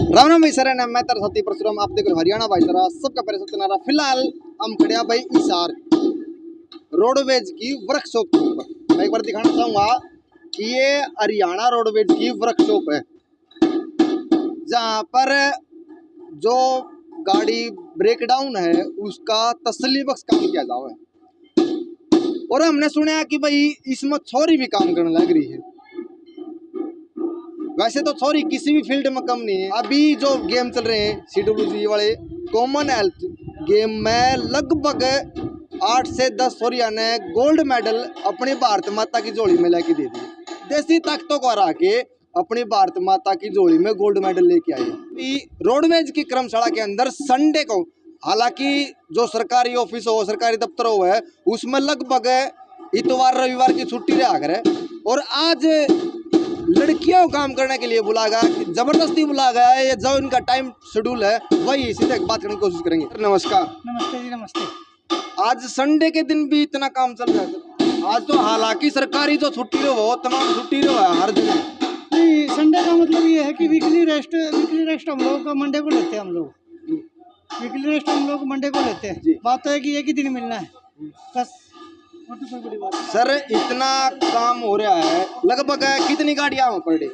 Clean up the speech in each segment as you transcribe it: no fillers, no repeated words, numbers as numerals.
राम राम भाई सर मैं तारा साथी परशुराम आप देख रहे हो हरियाणा भाई सरा सबका पहले सत्यनारा। फिलहाल हम खड़े भाई इसार रोडवेज की वर्कशॉप के ऊपर। मैं एक बार दिखाना चाहूंगा कि ये हरियाणा रोडवेज की वर्कशॉप है, जहाँ पर जो गाड़ी ब्रेकडाउन है उसका तसल्ली बख्श काम किया जावा है। और हमने सुना कि भाई इसमें छोरी भी काम करने लग रही है। वैसे तो छोरी किसी भी फील्ड में कम नहीं है। अभी जो गेम चल रहे हैं CWG वाले कॉमनवेल्थ गेम में लगभग 8 से 10 छोरिया ने गोल्ड मेडल अपनी भारत माता की झोली में लेके दे दी। देसी ताकतों को हरा के अपनी भारत माता की झोली में गोल्ड मेडल लेके आई। रोडवेज की कर्मशाला के अंदर संडे को, हालांकि जो सरकारी ऑफिस हो सरकारी दफ्तर हो है उसमें लगभग इतवार रविवार की छुट्टी रहा करे, और आज लड़कियों को काम करने के लिए बुला गया, जबरदस्ती बुला गया है। ये जो इनका टाइम शेड्यूल है वही सीधे बात करने की कोशिश करेंगे। नमस्कार। नमस्ते जी, नमस्ते। आज संडे के दिन भी इतना काम चल रहा है। आज तो हालांकि सरकारी जो छुट्टी हो वो तमाम छुट्टी हो है हर जगह। नहीं, संडे का मतलब ये है कि वीकली रेस्ट हम लोग मंडे को लेते हैं। हम लोग वीकली रेस्ट हम लोग मंडे को लेते हैं। बात तो है कि एक ही दिन मिलना है बस, और तो कोई बड़ी बात नहीं। सर इतना काम हो रहा है, लगभग कितनी गाड़ियां पर डे?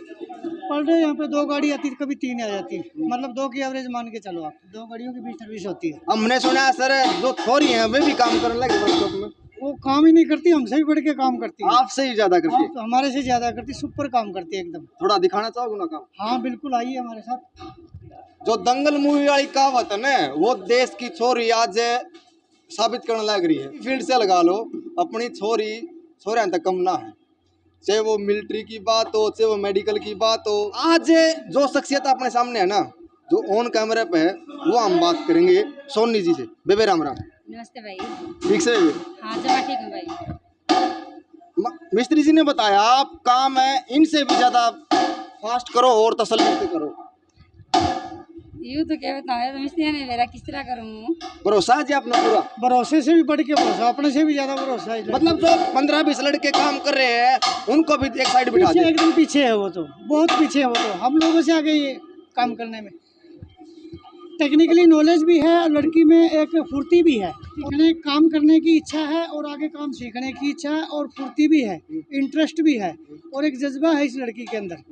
पर डे यहाँ पे 2 गाड़ी आती है, कभी 3 आ जाती है। मतलब 2 की एवरेज मान के चलो आप, 2 गाड़ियों की भी सर्विस होती है। हमने सुना है सर जो छोरी हैं वे भी काम करने लगे वर्कशॉप में। वो काम ही नहीं करती, हमसे भी बढ़ के काम करती है। आपसे ही ज्यादा करती है? तो हमारे से ज्यादा करती, सुपर काम करती है एकदम। थोड़ा दिखाना चाहोगे ना काम? हाँ बिल्कुल, आइए हमारे साथ। जो दंगल मूवी वाली कहावत है ना, वो देश की छोरी आज साबित करने लग रही है। फील्ड से लगा लो, अपनी छोरियां तक कम ना है, चाहे वो मिलिट्री की बात हो चाहे वो मेडिकल की बात हो। आज जो शख्सियत अपने सामने है ना, जो ऑन कैमरे पे है, वो हम बात करेंगे सोनी जी से। बेबे राम राम। नमस्ते भाई। ठीक से? हाँ जमा ठीक हूँ भाई। मिस्त्री जी ने बताया आप काम है इनसे भी ज्यादा फास्ट करो और तसल्ली से करो। यूँ तो क्या बताऊँ, तो मिस्त्री ने मेरा किस तरह करूँ। भरोसा है जी अपना पूरा? भरोसे से भी बढ़ के भरोसा, अपने से भी ज्यादा भरोसा है। मतलब जो 15-20 लड़के काम कर रहे हैं उनको भी एक साइड बिठा दे। एकदम पीछे है वो, तो बहुत पीछे है वो, तो हम लोगों से आगे ये काम करने में। टेक्निकली नॉलेज भी है और लड़की में एक फुर्ती भी है, काम करने की इच्छा है और आगे काम सीखने की इच्छा है, और फुर्ती भी है, इंटरेस्ट भी है, और एक जज्बा है इस लड़की के अंदर।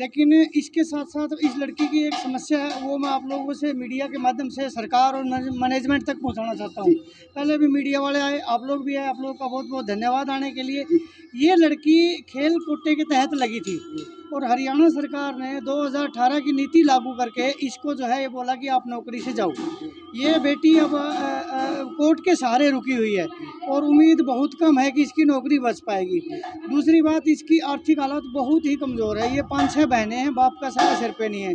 लेकिन इसके साथ साथ इस लड़की की एक समस्या है, वो मैं आप लोगों से मीडिया के माध्यम से सरकार और मैनेजमेंट तक पहुंचाना चाहता हूं। पहले भी मीडिया वाले आए, आप लोग भी आए, आप लोगों का बहुत बहुत धन्यवाद आने के लिए। ये लड़की खेल कोटे के तहत लगी थी, और हरियाणा सरकार ने 2018 की नीति लागू करके इसको जो है ये बोला कि आप नौकरी से जाओ। ये बेटी अब कोर्ट के सहारे रुकी हुई है, और उम्मीद बहुत कम है कि इसकी नौकरी बच पाएगी। दूसरी बात, इसकी आर्थिक हालत बहुत ही कमज़ोर है। ये 5-6 बहनें हैं, बाप का सारा सिर पे नहीं है।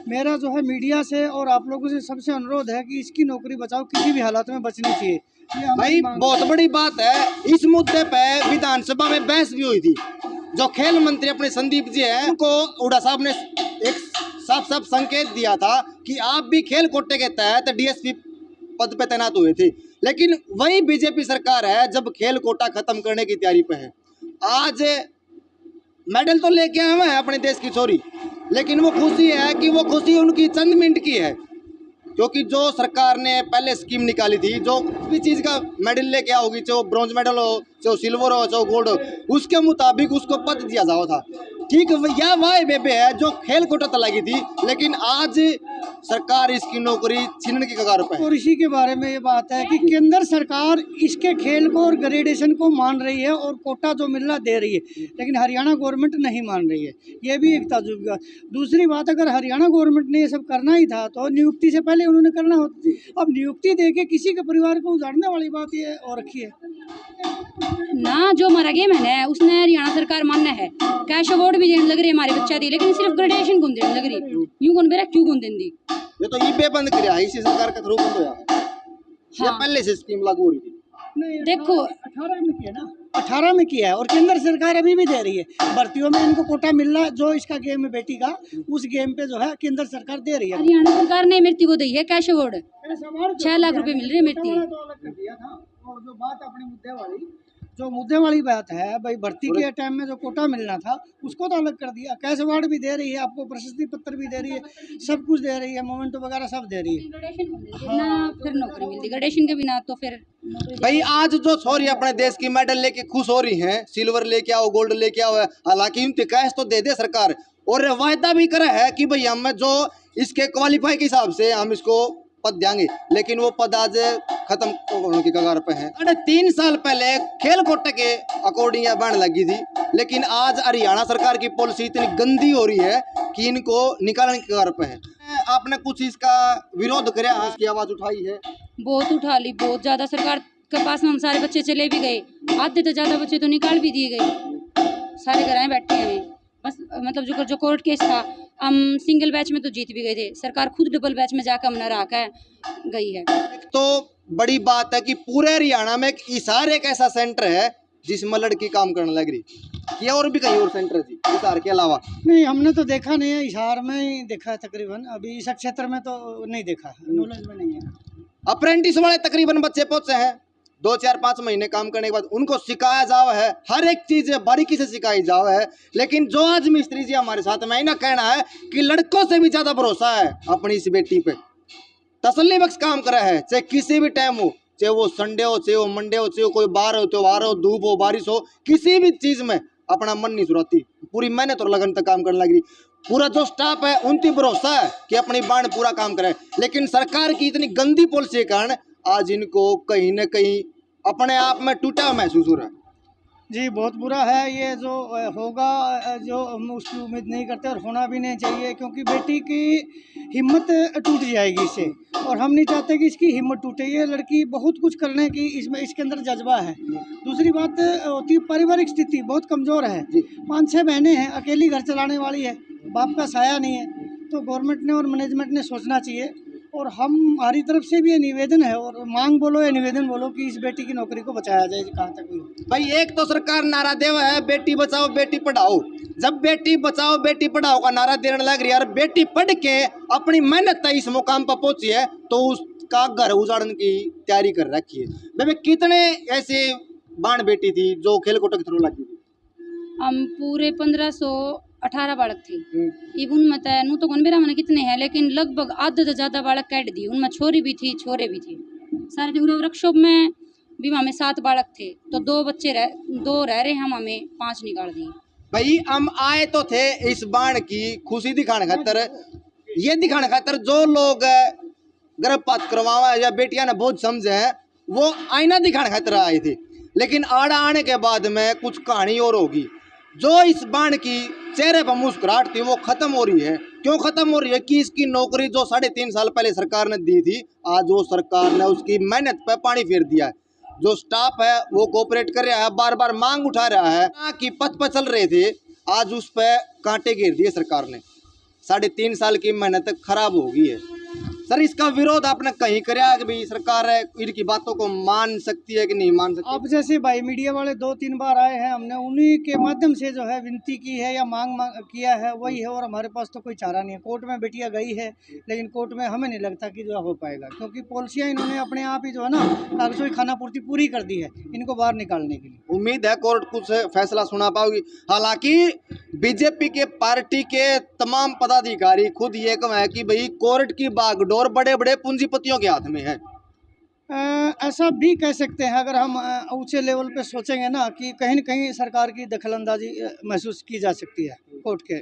मेरा जो है मीडिया से और आप लोगों से सबसे अनुरोध है कि इसकी नौकरी बचाओ, किसी भी हालत में बचनी चाहिए। भाई बहुत बड़ी बात है, इस मुद्दे पे विधानसभा में बहस भी हुई थी। जो खेल मंत्री अपने संदीप जी हैं, उनको हुड्डा साहब ने एक साफ संकेत दिया था कि आप भी खेल कोटे के तहत DSP पद पे तैनात हुए थे। लेकिन वही बीजेपी सरकार है जब खेल कोटा खत्म करने की तैयारी पे है। आज मेडल तो लेके आए हैं अपने देश की छोरी, लेकिन वो खुशी है कि वो खुशी उनकी चंद मिनट की है, क्योंकि जो सरकार ने पहले स्कीम निकाली थी, जो भी चीज़ का मेडल लेके आओगी, चाहे ब्रॉन्ज मेडल हो चाहे सिल्वर हो चाहे गोल्ड हो, उसके मुताबिक उसको पद दिया जाओ था। ठीक यह वह बेबे है जो खेल कोटा लगी थी, लेकिन आज सरकार इसकी नौकरी छीनने की कगार पर है। और इसी के बारे में ये बात है कि केंद्र सरकार इसके खेल को और ग्रेडेशन को मान रही है और कोटा जो मिलना दे रही है, लेकिन हरियाणा गवर्नमेंट नहीं मान रही है। ये भी एक ताजुब का। दूसरी बात, अगर हरियाणा गवर्नमेंट ने ये सब करना ही था तो नियुक्ति से पहले उन्होंने करना होता। अब नियुक्ति दे के किसी के परिवार को उजाड़ने वाली बात ये और रखी है ना। जो हमारा गेम है ना, उसने हरियाणा सरकार मानना है, कैश अवार्ड भी देने लग रही है हमारे बच्चा दी, लेकिन सिर्फ ग्रेडेशन कौन देने लग रही, यूं कौन बेरा क्यों कौन देंदी। ये तो ये बंद किया इसी सरकार के थ्रू बंद हुआ। हाँ। पहले से स्कीम लागू हो रही थी। नहीं, देखो 18 में किया ना, 18 में किया है, और केंद्र सरकार अभी भी दे रही है। भर्तियों में इनको कोटा मिल रहा है, जो इसका गेम है बेटी का, उस गेम पे जो है केंद्र सरकार दे रही है। हरियाणा सरकार ने मृत्यु को दी है कैश अवार्ड, 6 लाख रुपए मिल रहे हैं मृत्यु। और जो बात अपने मुद्दे वाली, जो मुद्दे वाली बात है भाई, भर्ती के टाइम में जो कोटा मिलना था उसको तो अलग कर दिया। कैश अवार्ड भी दे रही है आपको, प्रशस्ति पत्र भी दे रही है, सब कुछ दे रही है, मोमेंटो वगैरह सब दे रही है। ग्रेडेशन ना फिर नौकरी मिलती, ग्रेडेशन के बिना तो फिर नौकरी। भाई आज जो छोरी अपने देश की मेडल लेके खुश हो रही हैं, सिल्वर लेके आओ, गोल्ड लेके आओ, हालांकि उनके कैश तो दे दे सरकार, और वायदा भी करा है कि भाई हम जो इसके क्वालिफाई के हिसाब से हम इसको पद देंगे, लेकिन वो पद आज खत्म होने की कगार पे है। 3 साल पहले खेल कोटे के अकॉर्डिंग यह बन लगी थी, लेकिन आज हरियाणा सरकार की पॉलिसी इतनी गंदी हो रही है कि इनको निकालने की कगार पे है। आपने कुछ इसका विरोध कराया है, इसकी आवाज उठाई है? बहुत उठा ली, बहुत ज्यादा। सरकार के पास में हम सारे बच्चे चले भी गए, आधे तो ज्यादा बच्चे तो निकाल भी दिए गए, सारे घर आए बैठे हैं बस। मतलब जो कोर्ट केस था, हम सिंगल बैच में तो जीत भी गए थे, सरकार खुद डबल बैच में जाकर हमने रखा है गई है। एक तो बड़ी बात है कि पूरे हरियाणा में हिसार एक ऐसा सेंटर है जिसमें लड़की काम करने लग रही, या और भी कहीं और सेंटर थी हिसार के अलावा? नहीं, हमने तो देखा नहीं है, हिसार में ही देखा है तकरीबन, अभी इस क्षेत्र में तो नहीं देखा, नॉलेज में नहीं है। अप्रेंटिस वाले तकरीबन बच्चे पहुंचे हैं, 2 4 5 महीने काम करने के बाद उनको सिखाया जावा है, हर एक चीज बारीकी से सिखाई जावा है। लेकिन जो आज मिस्त्री जी हमारे साथ में ना कहना है कि लड़कों से भी ज्यादा भरोसा है अपनी इस बेटी पे, तसल्ली बख्श काम करा है, चाहे किसी भी टाइम हो, चाहे वो संडे हो, चाहे वो मंडे हो, चाहे कोई बार हो, त्योहार हो, धूप हो, बारिश हो, किसी भी चीज में अपना मन नहीं सुराती, पूरी मेहनत और लगन तक काम करने लगी। पूरा जो स्टाफ है उनकी भरोसा है कि अपनी बाण पूरा काम करे, लेकिन सरकार की इतनी गंदी पॉलिसी के कारण आज इनको कहीं न कहीं अपने आप में टूटा हुआ महसूस हो रहा है। जी बहुत बुरा है ये जो होगा, जो हम उसकी उम्मीद नहीं करते और होना भी नहीं चाहिए, क्योंकि बेटी की हिम्मत टूट जाएगी इससे, और हम नहीं चाहते कि इसकी हिम्मत टूटे। ये लड़की बहुत कुछ करने की इसमें इसके अंदर जज्बा है। दूसरी बात होती है पारिवारिक स्थिति बहुत कमज़ोर है, 5-6 बहनें हैं, अकेली घर चलाने वाली है, बाप का साया नहीं है। तो गवर्नमेंट ने और मैनेजमेंट ने सोचना चाहिए, और हम हमारी तरफ से भी ये निवेदन है, और मांग बोलो या निवेदन बोलो कि इस बेटी की नौकरी को बचाया जाए कहाँ तक भी हो। भाई एक तो सरकार नारा देवा है बेटी बचाओ बेटी पढ़ाओ, जब बेटी बचाओ बेटी पढ़ाओ का नारा देने लग रही है, बेटी पढ़ के अपनी मेहनत इस मुकाम पर पहुंची है तो उसका घर उजाड़ने की तैयारी कर रखी है। भाई कितने ऐसे बाण बेटी थी जो खेल कोटे के थ्रू लगी थी? हम पूरे 1518 बालक थे, इब उनमें नू तो कौन बेरा मैंने कितने हैं, लेकिन लगभग आधे से ज्यादा बालक काट दिए, उनमें छोरी भी थी छोरे भी थे सारे। वर्कशॉप में भी हमें 7 बालक थे, तो 2 बच्चे 2 रह रहे, हम हमें 5 निकाल दिए। भाई हम आए तो थे इस बाण की खुशी दिखाने खातर, ये दिखाने खातर जो लोग गर्भपात करवावा या बेटियां ने बहुत समझे हैं वो आईना दिखाने खातर आए थे, लेकिन आड़ा आने के बाद में कुछ कहानी और होगी। जो इस बाण की चेहरे पर मुस्कुराहट थी वो खत्म हो रही है। क्यों खत्म हो रही है? कि इसकी नौकरी जो 3.5 साल पहले सरकार ने दी थी, आज वो सरकार ने उसकी मेहनत पे पानी फेर दिया है। जो स्टाफ है वो कोऑपरेट कर रहा है, बार बार मांग उठा रहा है कि पथ पर चल रहे थे, आज उस पर कांटे घेर दिए सरकार ने। 3.5 साल की मेहनत खराब हो गई है। सर इसका विरोध आपने कहीं कराया कि भाई सरकार है इनकी बातों को मान सकती है कि नहीं मान सकती? अब जैसे भाई मीडिया वाले 2-3 बार आए हैं, हमने उन्हीं के माध्यम से जो है विनती की है या मांग किया है वही है, और हमारे पास तो कोई चारा नहीं है। कोर्ट में बेटिया गई है, लेकिन कोर्ट में हमें नहीं लगता कि जो हो पाएगा, क्योंकि पॉलिसियाँ इन्होंने अपने आप ही जो है ना कागजों की खानापूर्ति पूरी कर दी है इनको बाहर निकालने के लिए। उम्मीद है कोर्ट कुछ फैसला सुना पाओगी। हालांकि बीजेपी के पार्टी के तमाम पदाधिकारी खुद ये कहें कि भाई कोर्ट की बागडोर बड़े बड़े पूंजीपतियों के हाथ में है। ऐसा भी कह सकते हैं अगर हम ऊंचे लेवल पे सोचेंगे ना, कि कहीं न कहीं सरकार की दखलंदाजी महसूस की जा सकती है कोर्ट के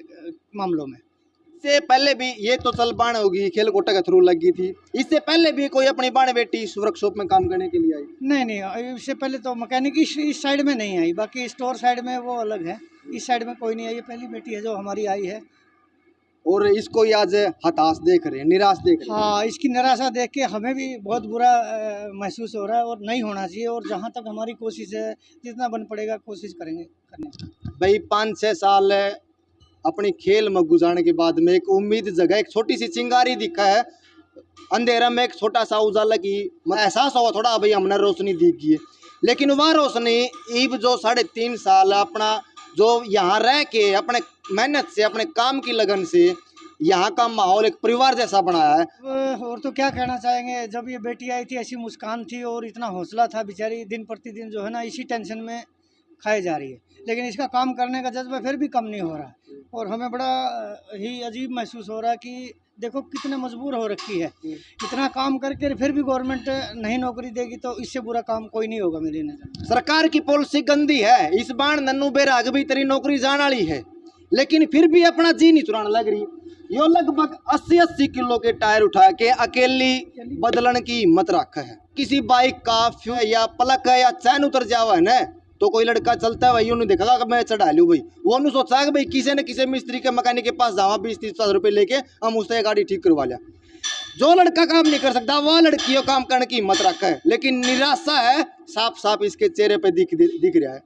मामलों में। इससे पहले भी ये तो चल बाण होगी खेल कोटे के थ्रू लगी थी, इससे पहले भी कोई अपनी बाण बेटी वर्कशॉप में काम करने के लिए आई? नहीं, इससे पहले तो मैकेनिक इस साइड में नहीं आई, बाकी स्टोर साइड में वो अलग है, इस साइड में कोई नहीं आई। ये पहली बेटी है जो हमारी आई है, और इसको आज हताश देख रहे हैं, निराश देख रहे हैं। हाँ, इसकी निराशा देख के हमें भी बहुत बुरा महसूस हो रहा है, और नहीं होना चाहिए। और जहाँ तक हमारी कोशिश है, जितना बन पड़ेगा कोशिश करेंगे करने की। भाई 5-6 साल अपनी खेल में गुजारने के बाद में एक उम्मीद जगह, एक छोटी सी चिंगारी दिखा है अंधेरा में, एक छोटा सा उजाला की एहसास हुआ थोड़ा भाई हमने रोशनी दिख गई है। लेकिन वह रोशनी ईब जो 3.5 साल अपना जो यहाँ रह के अपने मेहनत से अपने काम की लगन से यहाँ का माहौल एक परिवार जैसा बनाया है। और तो क्या कहना चाहेंगे, जब ये बेटी आई थी ऐसी मुस्कान थी और इतना हौसला था, बेचारी दिन प्रतिदिन जो है ना इसी टेंशन में खाई जा रही है, लेकिन इसका काम करने का जज्बा फिर भी कम नहीं हो रहा। और हमें बड़ा ही अजीब महसूस हो रहा है कि देखो कितने मजबूर हो रखी है, इतना काम करके फिर भी गवर्नमेंट नहीं नौकरी देगी, तो इससे बुरा काम कोई नहीं होगा मेरी नज़र में। सरकार की पॉलिसी गंदी है। इस बार नन्नू बेराग भी तेरी नौकरी जाने वाली है, लेकिन फिर भी अपना जी नहीं चुराने लग रही। यो लगभग 80-80 किलो के टायर उठा के अकेली बदलन की हिम्मत रखा है। किसी बाइक का फ्यूज या प्लग या चैन उतर जावा है ना, तो कोई लड़का चलता है भाई, उन्होंने देखा कि मैं चढ़ा लूँ भाई, वो नहीं सोचा कि भाई किसी न किसी मिस्त्री के मैकेनिक के पास जावा 20-30 रुपए लेके हम उससे गाड़ी ठीक करवा लिया। जो लड़का काम नहीं कर सकता वह लड़कियों काम करने की हिम्मत रखा है, लेकिन निराशा है साफ साफ इसके चेहरे पे दिख रहा है।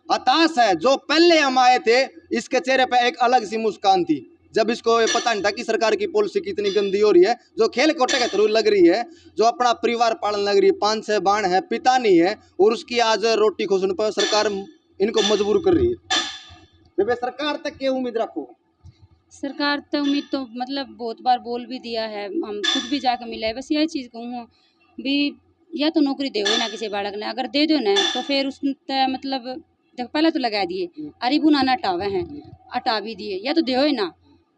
हताश है। जो पहले हम आए थे इसके चेहरे पे एक अलग सी मुस्कान थी, जब इसको ये पता नहीं था कि सरकार की पॉलिसी कितनी गंदी हो रही है, जो खेल कोटे के थ्रू लग रही है, जो अपना परिवार पालन लग रही है, 5-6 बाण है, पिता नहीं है, और उसकी आज रोटी खोजने पर सरकार इनको मजबूर कर रही है। वे सरकार तक क्या उम्मीद रखो? सरकार तो उम्मीद तो मतलब बहुत बार बोल भी दिया है, हम खुद भी जाकर मिला है। बस यही चीज़ कहूँ भी, या तो नौकरी दे ना किसी बालक ने, अगर दे दो ना तो फिर उस मतलब देखो पहले तो लगा दिए, अरिबू नाना हटावे हैं, हटा भी दिए, या तो दे ना,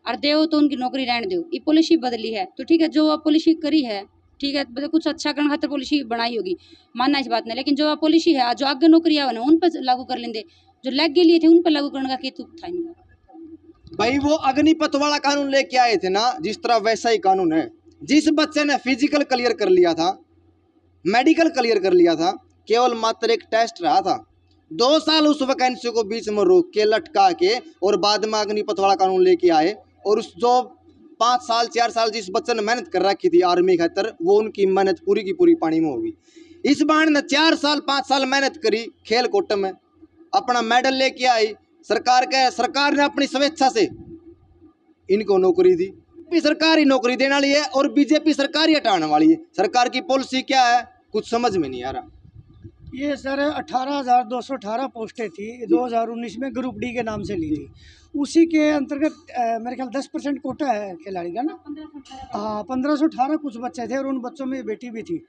और दो तो उनकी नौकरी रहने दो। ये पॉलिसी बदली है तो ठीक है, जो आप पॉलिसी करी है ठीक है, मतलब कुछ अच्छा करने खातिर पॉलिसी बनाई होगी, मानना इस बात नहीं, लेकिन जो आप पॉलिसी है जो आगे नौकरी आवे ना उन पर लागू कर लेंगे, जो लग के लिए थे उन पर लागू करने का केतु था इनका। भाई वो अग्निपथ वाला कानून लेके आए थे ना, जिस तरह वैसा ही कानून है। जिस बच्चे ने फिजिकल क्लियर कर लिया था, मेडिकल क्लियर कर लिया था, केवल मात्र एक टेस्ट रहा था, 2 साल उस वैकेंसी को बीच में रोक के लटका के और बाद में अग्निपथ वाला कानून लेके आए, और उस जो 5 साल 4 साल जिस बच्चे ने मेहनत कर रखी थी आर्मी खातर, वो उनकी मेहनत पूरी की पूरी पानी में होगी। इस बार ने 4 साल 5 साल मेहनत करी, खेल कोट में अपना मेडल लेके आई, सरकार ने अपनी स्वेच्छा से इनको नौकरी दी। बीजेपी सरकार ही नौकरी देने वाली है और बीजेपी सरकार ही हटाने वाली है। सरकार की पॉलिसी क्या है कुछ समझ में नहीं आ रहा। ये सर 18,218 पोस्टें थी 2019 में ग्रुप डी के नाम से ली थी, उसी के अंतर्गत मेरे ख्याल 10% कोटा है खिलाड़ी का ना। हाँ 1518 कुछ बच्चे थे और उन बच्चों में बेटी भी थी।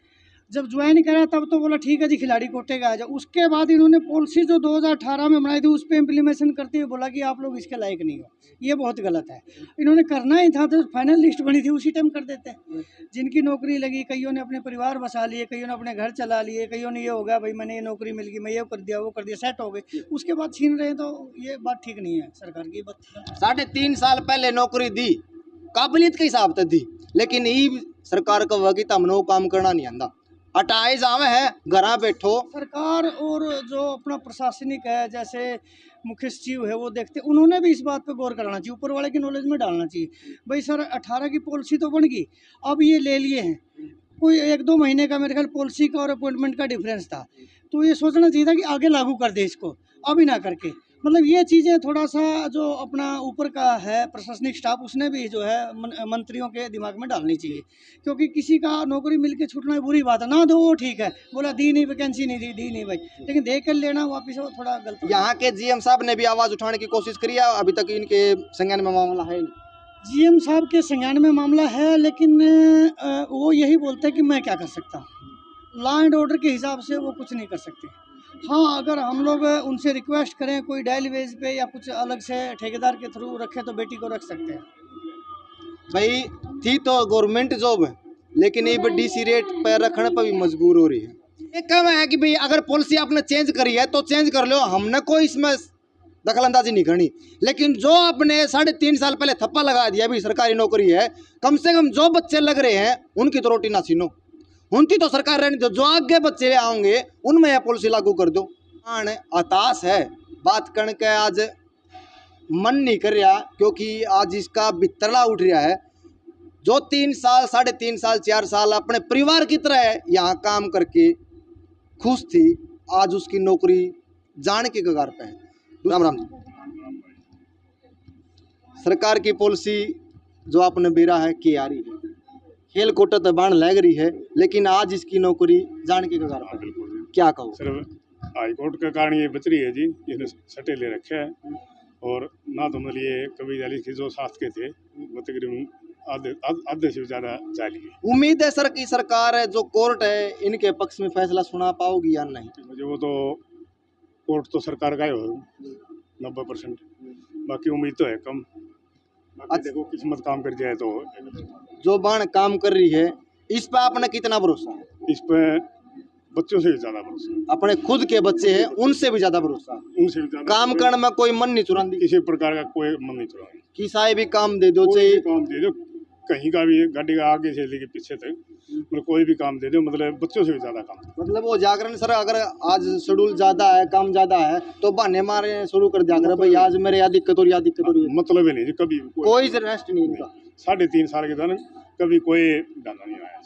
जब ज्वाइन करा तब तो बोला ठीक है जी खिलाड़ी कोटे का आ जाओ। उसके बाद इन्होंने पॉलिसी जो 2018 में बनाई थी उस पर इम्प्लीमेशन करते हुए बोला कि आप लोग इसके लायक नहीं हो, ये बहुत गलत है। इन्होंने करना ही था तो फाइनल लिस्ट बनी थी उसी टाइम कर देते। जिनकी नौकरी लगी, कईयों ने अपने परिवार बसा लिए, कईयों ने अपने घर चला लिए, कईयों ने ये हो गया भाई मैंने ये नौकरी मिल गई, मैं ये कर दिया वो कर दिया, सेट हो गए, उसके बाद छीन रहे हैं, तो ये बात ठीक नहीं है सरकार की। 3.5 साल पहले नौकरी दी, काबिलियत के हिसाब से दी, लेकिन ये सरकार का वह कि तमनो काम करना नहीं आंदा, हटाए जावे है घरा बैठो। सरकार और जो अपना प्रशासनिक है जैसे मुख्य सचिव है वो देखते, उन्होंने भी इस बात पे गौर करना चाहिए, ऊपर वाले की नॉलेज में डालना चाहिए। भाई सर 18 की पॉलिसी तो बन गई, अब ये ले लिए हैं, कोई 1-2 महीने का मेरे ख्याल पॉलिसी का और अपॉइंटमेंट का डिफरेंस था, तो ये सोचना चाहिए था कि आगे लागू कर दे इसको, अभी ना करके। मतलब ये चीज़ें थोड़ा सा जो अपना ऊपर का है प्रशासनिक स्टाफ उसने भी जो है मंत्रियों के दिमाग में डालनी चाहिए, क्योंकि किसी का नौकरी मिल के छूटना बुरी बात है, ना दो वो ठीक है, बोला दी नहीं वैकेंसी नहीं दी नहीं भाई, लेकिन देख कर लेना वापिस वो थोड़ा गलत। यहाँ के जीएम साहब ने भी आवाज़ उठाने की कोशिश करी है, अभी तक इनके संज्ञान में मामला है नहीं। जीएम साहब के संज्ञान में मामला है, लेकिन वो यही बोलते हैं कि मैं क्या कर सकता हूँ, लॉ एंड ऑर्डर के हिसाब से वो कुछ नहीं कर सकते। हाँ अगर हम लोग उनसे रिक्वेस्ट करें कोई डेली वेज पे या कुछ अलग से ठेकेदार के थ्रू रखें तो बेटी को रख सकते हैं। भाई थी तो गवर्नमेंट जॉब है, लेकिन ये बड़ी सी रेट पर रखने पर भी मजबूर हो रही है। एक कम है कि भाई अगर पॉलिसी आपने चेंज करी है तो चेंज कर लो, हमने कोई इसमें दखलंदाजी नहीं करनी, लेकिन जो आपने 3.5 साल पहले थप्पा लगा दिया भी सरकारी नौकरी है, कम से कम जो बच्चे लग रहे हैं उनकी तो रोटी ना छीनो, उनकी तो सरकार रहने दो, जो आगे बच्चे आओगे उनमें यह पॉलिसी लागू कर दो। हताश है बात करने के, आज मन नहीं कर रहा, क्योंकि आज इसका बितरला उठ रहा है। जो 3 साल 3.5 साल 4 साल अपने परिवार की तरह यहाँ काम करके खुश थी, आज उसकी नौकरी जाने के कगार पे है। राम राम जी। सरकार की पॉलिसी जो आपने बेरा है कि आ रही है, खेल कोटा तो बाण लग रही है, लेकिन आज इसकी नौकरी जाने के कगार पर, क्या कहो? सर हाई कोर्ट के कारण ये बच रही है जी, इसने सटे ले रखे है, और ना तो मतलब ये कभी जाली के जो साथ के थे वो तकरीबन आधे से ज़्यादा जाली है। उम्मीद है सर की सरकार है जो कोर्ट है इनके पक्ष में फैसला सुना पाओगी या नहीं? मुझे वो तो कोर्ट तो सरकार का ही हो 90%, बाकी उम्मीद तो है कम। बाकी देखो किस्मत काम कर जाए तो जो बाण काम कर रही है इस पे आपने कितना भरोसा है? इस पे बच्चों से भी ज़्यादा भरोसा है, अपने खुद के बच्चे हैं उनसे भी ज्यादा भरोसा है। उनसे भी ज़्यादा काम करने में कोई मन नहीं चुरांदी, किसी प्रकार का कोई मन नहीं चला। कि साहे भी काम दे दो कोई चाहिए। भी काम दे दो, कहीं का भी गाड़ी का आगे से लेके पीछे तक, मतलब कोई भी काम दे दो, मतलब बच्चों से भी ज्यादा काम। मतलब वो जागरण सर अगर आज शेड्यूल ज्यादा है काम ज्यादा है तो बहाने मारे शुरू कर दिया कर भाई आज मेरे यहाँ दिक्कत हो रही है दिक्कत हो रही है। मतलब ही नहीं जी, कभी कोई रेस्ट नहीं इनका। 3.5 साल के दौरान कभी कोई डाला नहीं आया।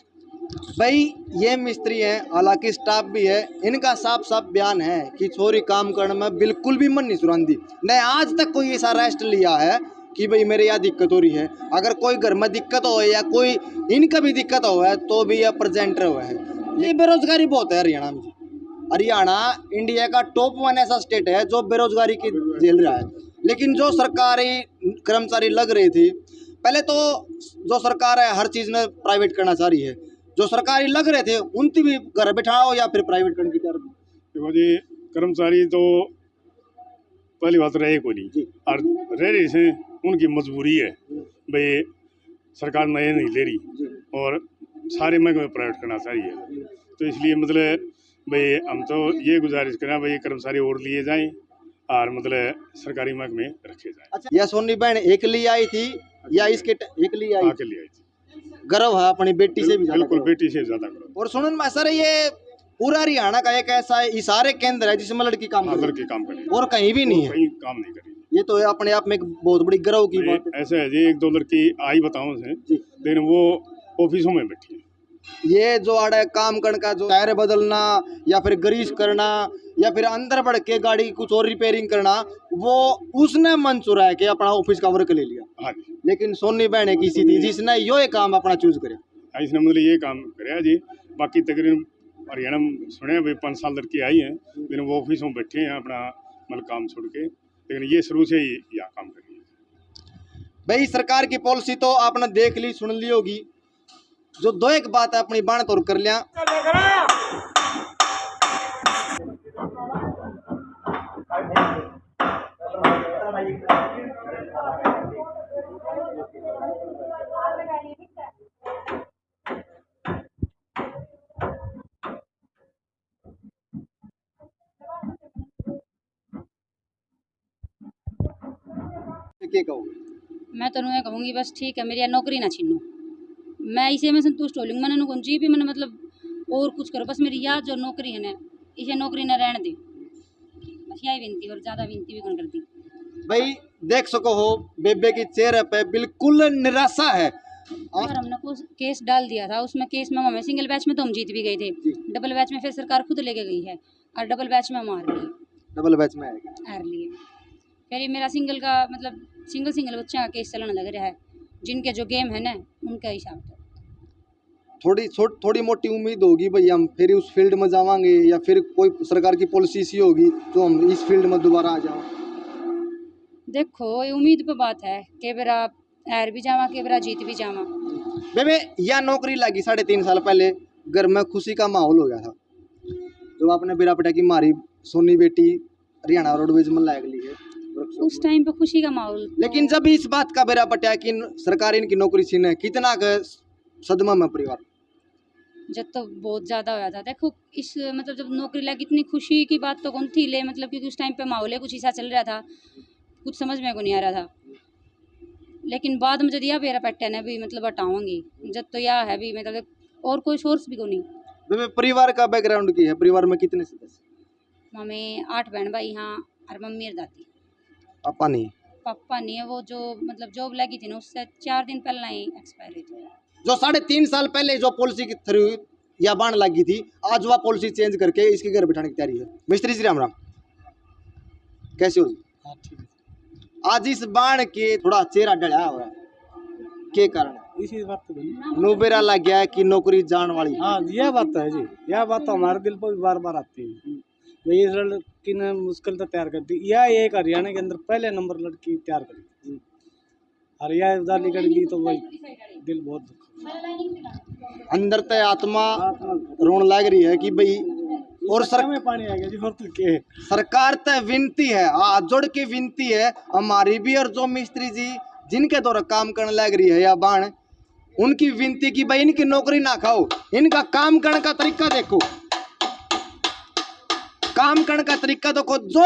भाई ये मिस्त्री हैं, हालांकि स्टाफ भी है, इनका साफ साफ बयान है कि छोरी काम करने में बिल्कुल भी मन नहीं चुरांदी। नहीं आज तक कोई ऐसा रेस्ट लिया है कि भाई मेरे यहाँ दिक्कत हो रही है। अगर कोई घर में दिक्कत हो या कोई इनका भी दिक्कत हो है तो भी यह प्रेजेंट हुआ है। ये बेरोजगारी बहुत है हरियाणा में। हरियाणा इंडिया का टॉप 1 ऐसा स्टेट है जो बेरोजगारी की झेल रहा है। लेकिन जो सरकारी कर्मचारी लग रही थी, पहले तो जो सरकार है हर चीज़ में प्राइवेट करना चाह रही है, जो सरकारी लग रहे थे उनकी भी घर बैठाओ या फिर प्राइवेट करने की तरफ। देखो जी, कर्मचारी तो पहली बात रहे को नहीं, और रह रही से उनकी मजबूरी है भाई, सरकार नए नहीं ले रही और सारे महकमे प्राइवेट करना चाहिए। तो इसलिए मतलब भाई हम तो ये गुजारिश करें भाई कर्मचारी और लिए जाएं और मतलब सरकारी महकमे रखे जाएं। अच्छा, यह सोनी बहन एक लिए आई थी या इसके एक लिए आई? आके लिए आई थी। गर्व है अपनी बेटी से भी ज्यादा बिल्कुल गर्व। बेटी से ज्यादा करो। और सुनन में सर ये पूरा हरियाणा का एक ऐसा इशारे केंद्र है जिसमें लड़की काम कर आदर रही के काम करें है और कहीं भी नहीं है। कहीं काम नहीं करें। ये तो है अपने आप में एक बहुत बड़ी गर्व की बात है। ऐसा है जी, 1-2 लड़की आई बताऊं से, लेकिन वो ऑफिसों में बैठी है। ये जो आड़ा काम करने का जो टायर बदलना या फिर ग्रीस करना या फिर अंदर बढ़ के गाड़ी की कुछ और रिपेयरिंग करना, वो उसने मन चुरा है कि अपना ऑफिस का वर्क ले लिया। हाँ जी, लेकिन सोनी बहन एक ऐसी थी जिसने ये काम अपना चूज करे। इसने मतलब ये काम कराया जी। बाकी तकरीबन हरियाणा में सुने भाई 5 साल लड़की आई है, लेकिन वो ऑफिसों में बैठे हैं अपना मतलब काम छोड़ के, लेकिन ये शुरू से ही यह काम कर रही है। भाई सरकार की पॉलिसी तो आपने देख ली सुन ली होगी, जो दो एक बात है अपनी बाण तोड़ कर लिया। क्या कहोगे? मैं तो ये कहूँगी बस ठीक है, मेरी यहाँ नौकरी ना छीनो, मैं इसे में संतुष्ट हो लूँगी। मैंने जी भी मैंने मतलब और कुछ करो, बस मेरी याद जो नौकरी है ना इसे नौकरी ना रहने दे, बस यही विनती, और ज़्यादा विनती भी कौन करती। भाई देख सको हो बेबे की चेहरे पे बिल्कुल निराशा है। और हमने कुछ केस डाल दिया था, उसमें केस में हमें सिंगल बैच में तो हम जीत भी गए थे, डबल बैच में फिर सरकार खुद लेके गई है और डबल बैच में हम हार लिए। डबल बैच में आएगा हार लिए फिर ये मेरा सिंगल का मतलब सिंगल बच्चा का केस चलने लग रहा है, जिनके जो गेम है ना उनका हिसाब तो थोड़ी मोटी उम्मीद होगी भाई हम फिर उस फील्ड में जावांगे या फिर कोई सरकार की पॉलिसी सी होगी तो हम इस फील्ड में दोबारा आ जाओ। देखो ये उम्मीद पे बात है कि बेरा हार भी जावा के बेरा जीत भी जावा। बेबे यह नौकरी लगी 3.5 साल पहले, घर में खुशी का माहौल हो गया था जब आपने बेरा पटा की मारी सोनी बेटी हरियाणा रोडवेज में लाग ली है उस टाइम पे खुशी का माहौल। लेकिन जब इस बात का बेरा पटा कि सरकार इनकी नौकरी छीने, कितना सदमा में परिवार जब तो बहुत ज़्यादा होया था। देखो इस मतलब जब नौकरी लगी इतनी खुशी की बात तो कौन थी ले, मतलब क्योंकि उस टाइम पे माहौल कुछ ऐसा चल रहा था, कुछ समझ में को नहीं आ रहा था। लेकिन बाद में जब यह बेरा पट्टे ने भी मतलब हटाऊँगी जब तो यह है भी मतलब और कोई सोर्स भी को नहीं। परिवार का बैकग्राउंड की है, परिवार में कितने सदस्य? मम्मी 8 बहन भाई हाँ, और मम्मी और दादी। पापा नहीं? पापा नहीं है, वो जो मतलब जॉब लगी थी ना उससे 4 दिन पहले ही एक्सपायर हुई थी। जो 3.5 साल पहले जो पॉलिसी की थ्रू या बाण लगी थी, आज वह पॉलिसी चेंज करके इसके घर बिठाने की तैयारी है। मिस्त्री जी राम राम, कैसे हो? हाँ ठीक है। आज इस बाण के थोड़ा चेहरा डरा हुआ है, के कारण? इसी बात तो नोबेरा लग गया है कि नौकरी जान वाली। हाँ यह बात तो है जी, यह बात तो हमारे दिल पर बार बार आती है। भाई इस लड़की ने मुश्किल तो तैयार कर दी, यह एक हरियाणा के अंदर पहले नंबर लड़की तैयार करी थी। और यह उधर निकल गई तो भाई दिल बहुत दुख, अंदर ते आत्मा रोन लग रही है कि भाई, और में पानी आ गया जी। और तो के सरकार ते विनती है, हाथ जोड़ के विनती है हमारी भी, और जो मिस्त्री जी जिनके द्वारा काम करने लग रही है या बाण, उनकी विनती कि भाई इनकी नौकरी ना खाओ, इनका काम करने का तरीका देखो, काम करने का तरीका देखो। जो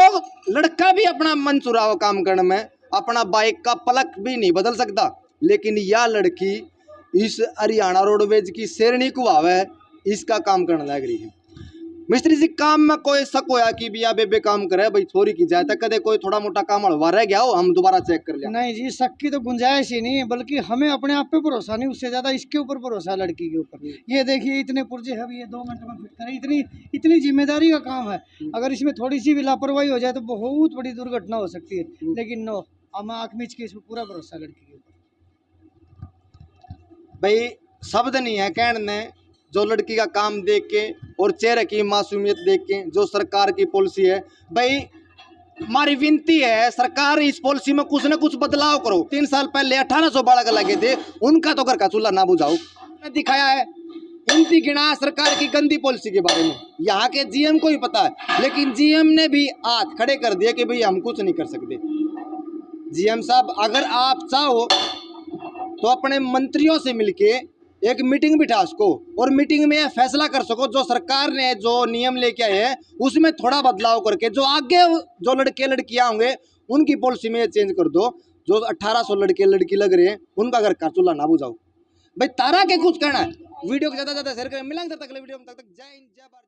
लड़का भी अपना मन चुराओ काम करने में, अपना बाइक का पलक भी नहीं बदल सकता, लेकिन यह लड़की इस हरियाणा रोडवेज की शेरनी को आवे, इसका काम करने लग रही है। मिस्त्री जी काम में कोई शक होया कि बिया बेबे काम करे भाई छोरी की जाए तक, कदे कोई थोड़ा मोटा काम हड़वा रह गया हो, हम दोबारा चेक कर लिया? नहीं जी, शक की तो गुंजाइश ही नहीं है, बल्कि हमें अपने आप पे भरोसा नहीं, उससे ज्यादा इसके ऊपर भरोसा है, लड़की के ऊपर। ये देखिए इतने पुर्जे है, ये 2 मिनट में फिट करे, इतनी इतनी जिम्मेदारी का काम है। अगर इसमें थोड़ी सी भी लापरवाही हो जाए तो बहुत बड़ी दुर्घटना हो सकती है, लेकिन नो, हम आँख मीच के इसमें पूरा भरोसा है लड़की के ऊपर। भाई शब्द नहीं है कहने, जो लड़की का काम देख के और चेहरे की मासूमियत देख के, जो सरकार की पॉलिसी है भाई, हमारी विनती है सरकार इस पॉलिसी में कुछ ना कुछ बदलाव करो। 3 साल पहले 1800 बालक लगे थे, उनका तो घर का चूल्हा ना बुझाओ। दिखाया है इनती गिना सरकार की गंदी पॉलिसी के बारे में, यहाँ के जीएम को ही पता है, लेकिन जीएम ने भी हाथ खड़े कर दिए कि भाई हम कुछ नहीं कर सकते। जीएम साहब अगर आप चाहो तो अपने मंत्रियों से मिलके एक मीटिंग बिठा सको, और मीटिंग में यह फैसला कर सको जो सरकार ने जो नियम लेके आए हैं उसमें थोड़ा बदलाव करके, जो आगे जो लड़के लड़कियां होंगे उनकी पॉलिसी में चेंज कर दो। जो 1800 लड़के लड़की लग रहे हैं उनका घर का चूल्हा ना बुझाओ। भाई तारा के कुछ कहना है, वीडियो को ज़्यादा शेयर करें। मिलेंगे तब तक वीडियो में, तब तक जय हिंद जय भारत।